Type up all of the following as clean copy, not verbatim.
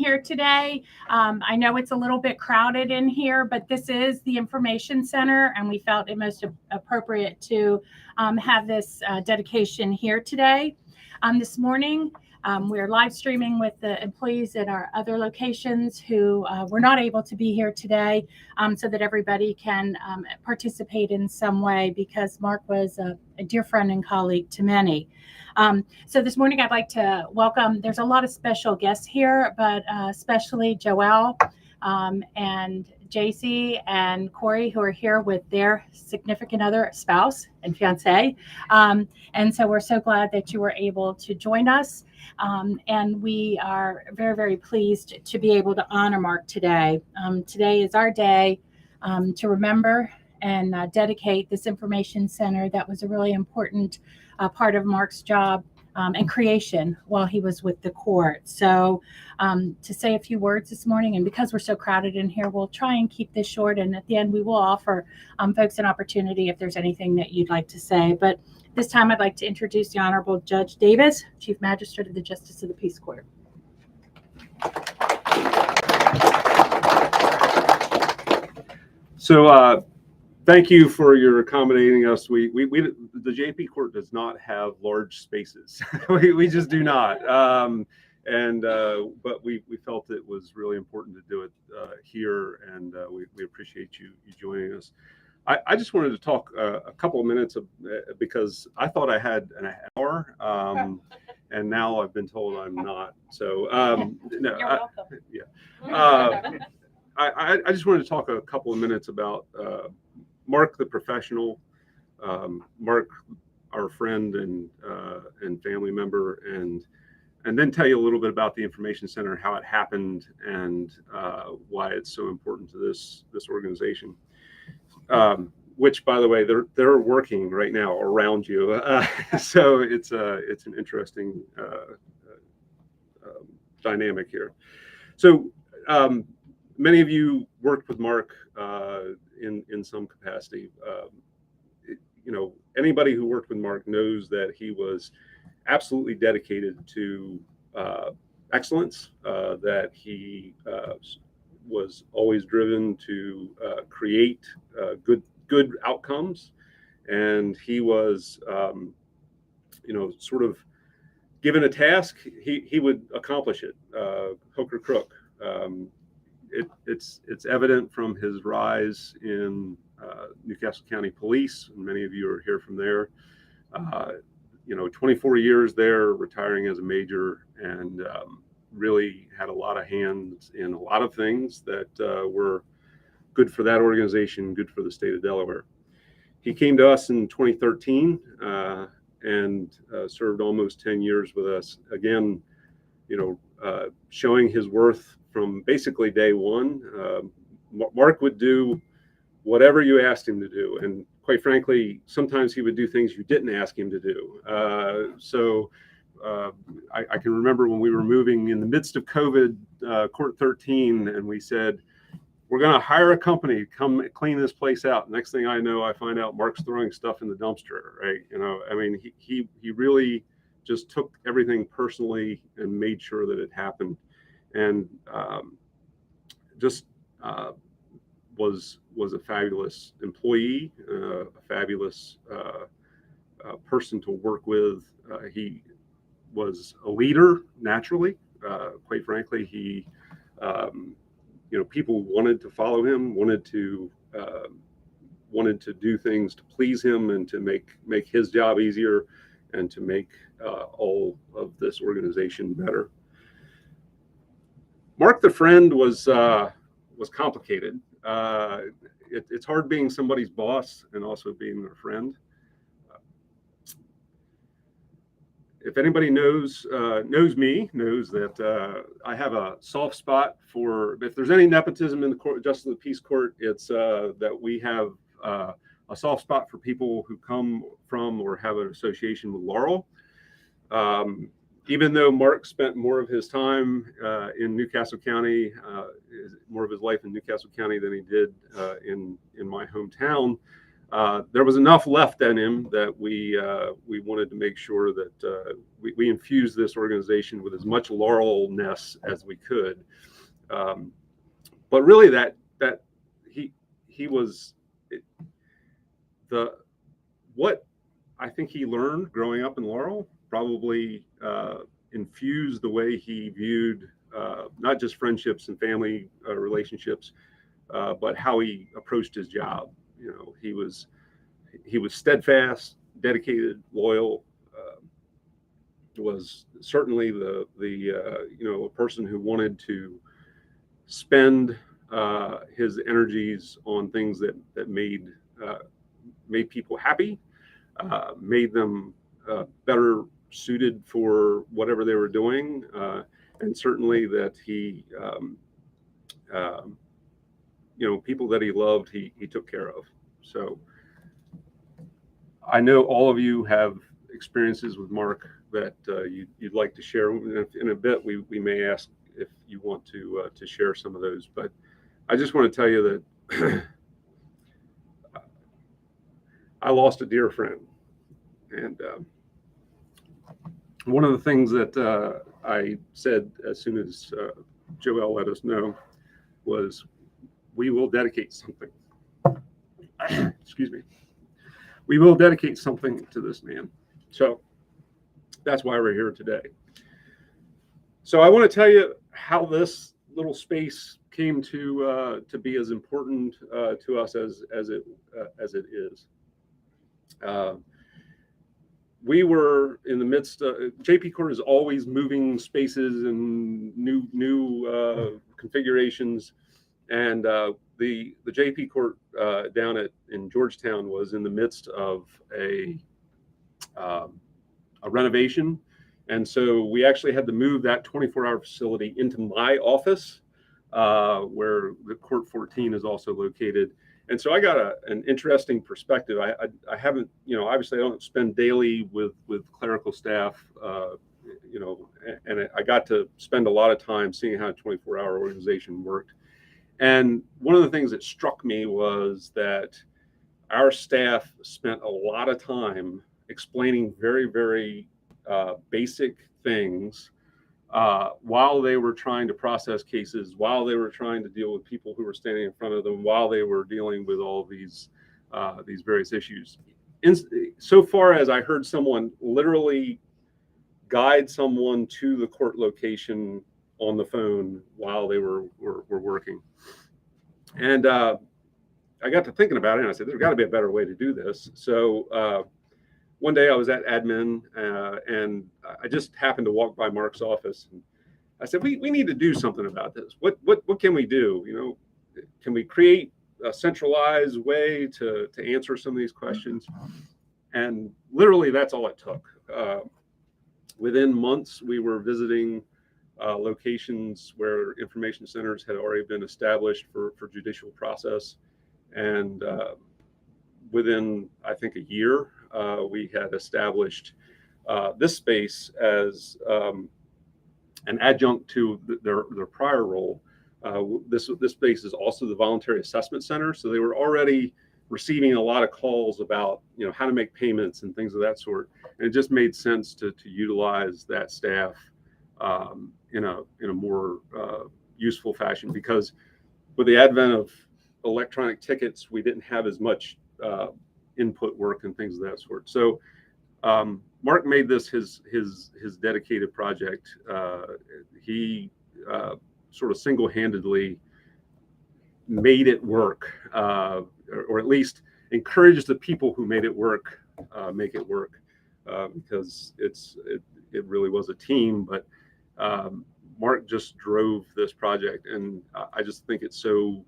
here today. I know it's a little bit crowded in here, but this is the Information Center, and we felt it most appropriate to have this dedication here today. This morning, we're live streaming with the employees at our other locations who were not able to be here today, so that everybody can participate in some way, because Mark was a dear friend and colleague to many. So this morning I'd like to welcome, there's a lot of special guests here, but especially Joelle and JC and Corey, who are here with their significant other, spouse and fiance. And so we're so glad that you were able to join us. And we are very, very pleased to be able to honor Mark today. Today is our day to remember and dedicate this information center that was a really important part of Mark's job and creation while he was with the court. So to say a few words this morning, and because we're so crowded in here, we'll try and keep this short, and at the end we will offer folks an opportunity if there's anything that you'd like to say. But this time I'd like to introduce the Honorable Judge Davis, Chief Magistrate of the Justice of the Peace Court. So thank you for your accommodating us. The JP Court does not have large spaces. we just do not. But we felt it was really important to do it here, and we appreciate you joining us. I just wanted to talk a couple of minutes because I thought I had an hour, and now I've been told I'm not. So no, You're welcome. Yeah. I just wanted to talk a couple of minutes about Mark the professional, Mark our friend and family member, and then tell you a little bit about the Information Center, how it happened, and why it's so important to this organization. Which, by the way, they're working right now around you, so it's an interesting dynamic here. So many of you worked with Mark in some capacity. Anybody who worked with Mark knows that he was absolutely dedicated to excellence, that he was always driven to create good outcomes, and he was sort of given a task, he would accomplish it, hook or crook. It's evident from his rise in Newcastle County Police, and many of you are here from there. 24 years there, retiring as a major, and really had a lot of hands in a lot of things that were good for that organization, good for the state of Delaware. He came to us in 2013 and served almost 10 years with us. Again, showing his worth from basically day one. Mark would do whatever you asked him to do, and quite frankly, sometimes he would do things you didn't ask him to do. I can remember when we were moving in the midst of COVID, Court 13, and we said, we're going to hire a company to come clean this place out. Next thing I know, I find out Mark's throwing stuff in the dumpster, right? He really just took everything personally and made sure that it happened. And was a fabulous employee, a fabulous person to work with. He was a leader naturally. Quite frankly, he people wanted to follow him, wanted to do things to please him and to make his job easier and to make all of this organization better. Mark the friend was complicated. It's hard being somebody's boss and also being their friend. If anybody knows me, knows that I have a soft spot for, if there's any nepotism in the court, Justice of the Peace Court, it's that we have a soft spot for people who come from or have an association with Laurel. Even though Mark spent more of his time in Newcastle County, more of his life in Newcastle County than he did in my hometown, there was enough left in him that we wanted to make sure that we infused this organization with as much laurelness as we could. But really, that he was what I think he learned growing up in Laurel probably infused the way he viewed not just friendships and family relationships, but how he approached his job. You know, he was steadfast, dedicated, loyal. Was certainly a person who wanted to spend his energies on things that made people happy, made them better suited for whatever they were doing, and certainly that he, people that he loved, he took care of. So I know all of you have experiences with Mark that you'd like to share. In a bit, we may ask if you want to share some of those, but I just want to tell you that I lost a dear friend, and one of the things that I said as soon as Joelle let us know was, we will dedicate something. Excuse me. We will dedicate something to this man. So that's why we're here today. So I want to tell you how this little space came to be as important to us as it is. We were in the midst of, JP Court is always moving spaces and new configurations, and the JP Court down in Georgetown was in the midst of a renovation, and so we actually had to move that 24-hour facility into my office, where the Court 14 is also located. And so I got an interesting perspective. I haven't, obviously I don't spend daily with clerical staff, and I got to spend a lot of time seeing how a 24-hour organization worked. And one of the things that struck me was that our staff spent a lot of time explaining very, very basic things while they were trying to process cases, while they were trying to deal with people who were standing in front of them, while they were dealing with all these various issues. So far as I heard someone literally guide someone to the court location on the phone while they were working. And I got to thinking about it, and I said, there's got to be a better way to do this. So one day I was at admin, and I just happened to walk by Mark's office, and I said, we need to do something about this. What can we do? Can we create a centralized way to answer some of these questions? And literally that's all it took. Within months, we were visiting locations where information centers had already been established for judicial process. And within, I think, a year, we had established this space as an adjunct to their prior role. This space is also the Voluntary Assessment Center, so they were already receiving a lot of calls about how to make payments and things of that sort, and it just made sense to utilize that staff in a more useful fashion, because with the advent of electronic tickets, we didn't have as much input work and things of that sort. So Mark made this his dedicated project. He sort of single-handedly made it work, or at least encouraged the people who made it work make it work, because it really was a team. But Mark just drove this project, and I just think it's so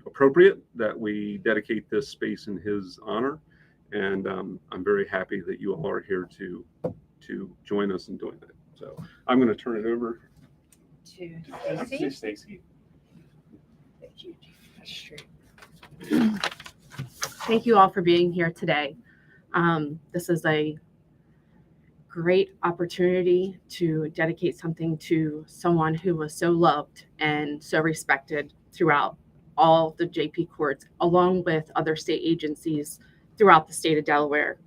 appropriate that we dedicate this space in his honor. And I'm very happy that you all are here to join us in doing that. So I'm going to turn it over to Stacy. Thank you all for being here today. This is a great opportunity to dedicate something to someone who was so loved and so respected throughout all the JP courts, along with other state agencies throughout the state of Delaware.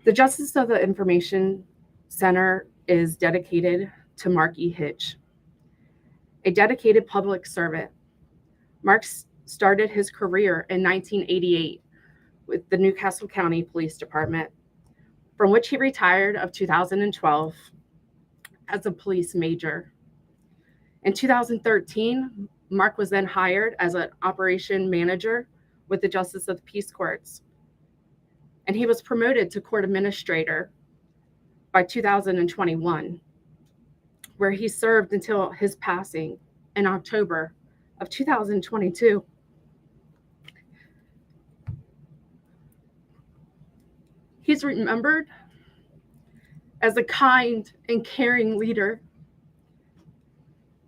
The Justice of the Information Center is dedicated to Mark E. Hitch, a dedicated public servant. Mark started his career in 1988 with the Newcastle County Police Department, from which he retired of 2012 as a police major. In 2013, Mark was then hired as an operation manager with the Justice of the Peace Courts, and he was promoted to court administrator by 2021, where he served until his passing in October of 2022. He's remembered as a kind and caring leader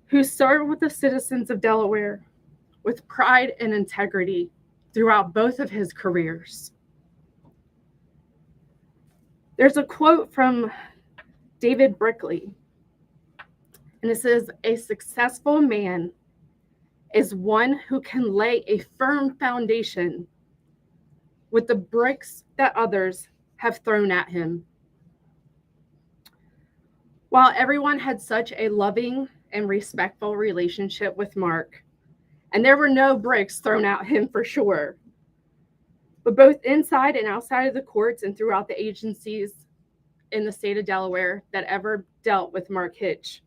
who served with the citizens of Delaware with pride and integrity throughout both of his careers. There's a quote from David Brickley, and it says, "A successful man is one who can lay a firm foundation with the bricks that others have thrown at him." While everyone had such a loving and respectful relationship with Mark, and there were no bricks thrown at him for sure, but both inside and outside of the courts and throughout the agencies in the state of Delaware that ever dealt with Mark Hitch,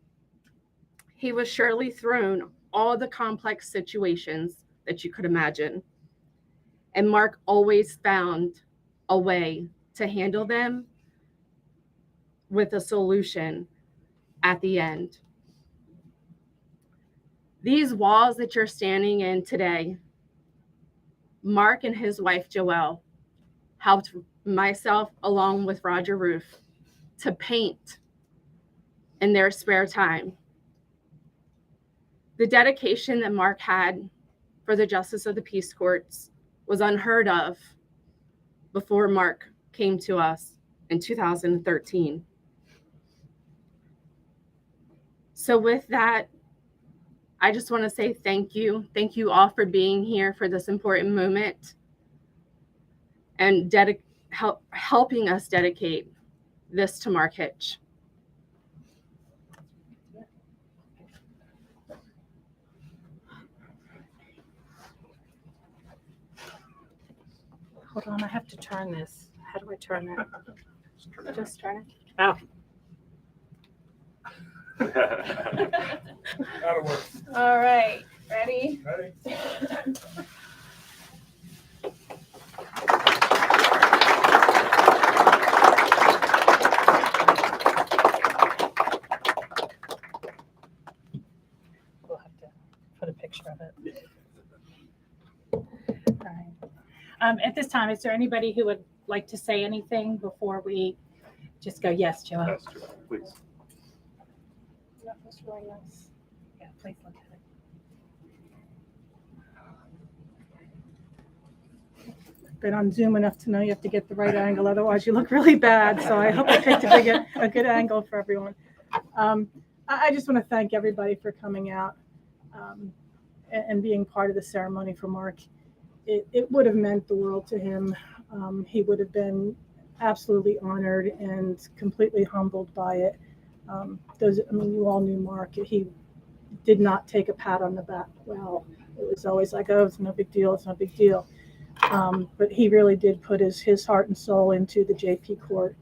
he was surely thrown all the complex situations that you could imagine. And Mark always found a way to handle them with a solution at the end. These walls that you're standing in today, Mark and his wife, Joelle, helped myself along with Roger Roof to paint in their spare time. The dedication that Mark had for the Justice of the Peace Courts was unheard of before Mark came to us in 2013. So with that, I just want to say thank you. Thank you all for being here for this important moment and helping us dedicate this to Mark Hitch. Hold on, I have to turn this. How do I turn it? Just turn it. Oh. That'll work. All right, ready? Ready? We'll have to put a picture of it. All right. At this time, is there anybody who would like to say anything before we just go? Yes, Joe. Yes, please. That was really nice. Yeah, please look at it. Been on Zoom enough to know you have to get the right angle, otherwise you look really bad. So I hope I picked a good angle for everyone. I just want to thank everybody for coming out and being part of the ceremony for Mark. It would have meant the world to him. He would have been absolutely honored and completely humbled by it. You all knew Mark. He did not take a pat on the back. Well, it was always like, oh, it's no big deal. It's no big deal. But he really did put his heart and soul into the JP court.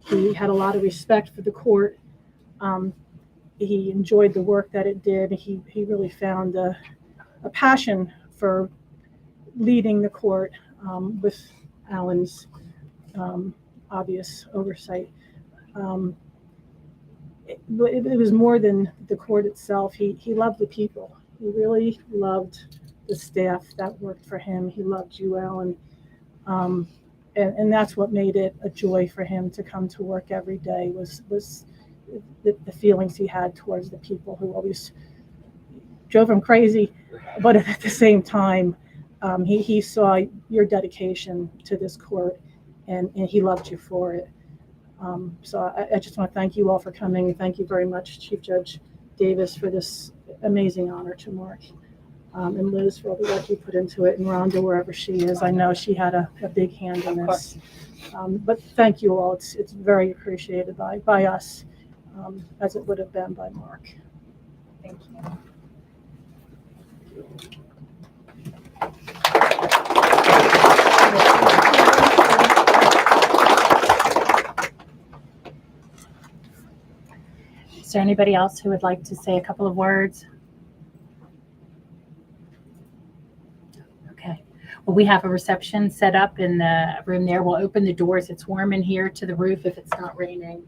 He had a lot of respect for the court. He enjoyed the work that it did. He really found a passion for leading the court with Alan's obvious oversight. It was more than the court itself. He loved the people. He really loved the staff that worked for him. He loved you, Alan. And that's what made it a joy for him to come to work every day was the feelings he had towards the people who always drove him crazy. But at the same time, he saw your dedication to this court, and he loved you for it. So I just want to thank you all for coming. Thank you very much, Chief Judge Davis, for this amazing honor to Mark. and Liz for all the work you put into it, and Rhonda, wherever she is. I know she had a big hand in this. But thank you all. It's very appreciated by us, as it would have been by Mark. Thank you. Is there anybody else who would like to say a couple of words? Okay. Well, we have a reception set up in the room there. We'll open the doors. It's warm in here to the roof if it's not raining.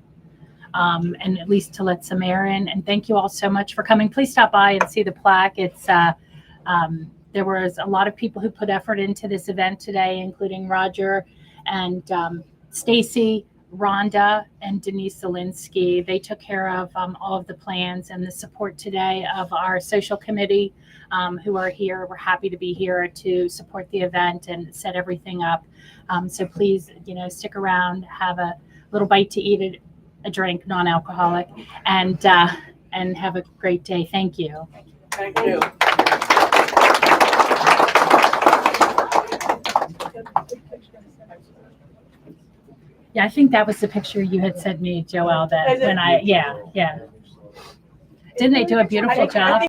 And at least to let some air in. And thank you all so much for coming. Please stop by and see the plaque. It's there was a lot of people who put effort into this event today, including Roger and Stacy, Rhonda, and Denise Zelinsky. They took care of all of the plans and the support today of our social committee who are here. We're happy to be here to support the event and set everything up. So please, stick around, have a little bite to eat, a drink, non-alcoholic, and have a great day. Thank you. Thank you. Yeah, I think that was the picture you had sent me, Joelle, that when yeah. Didn't they do a beautiful job?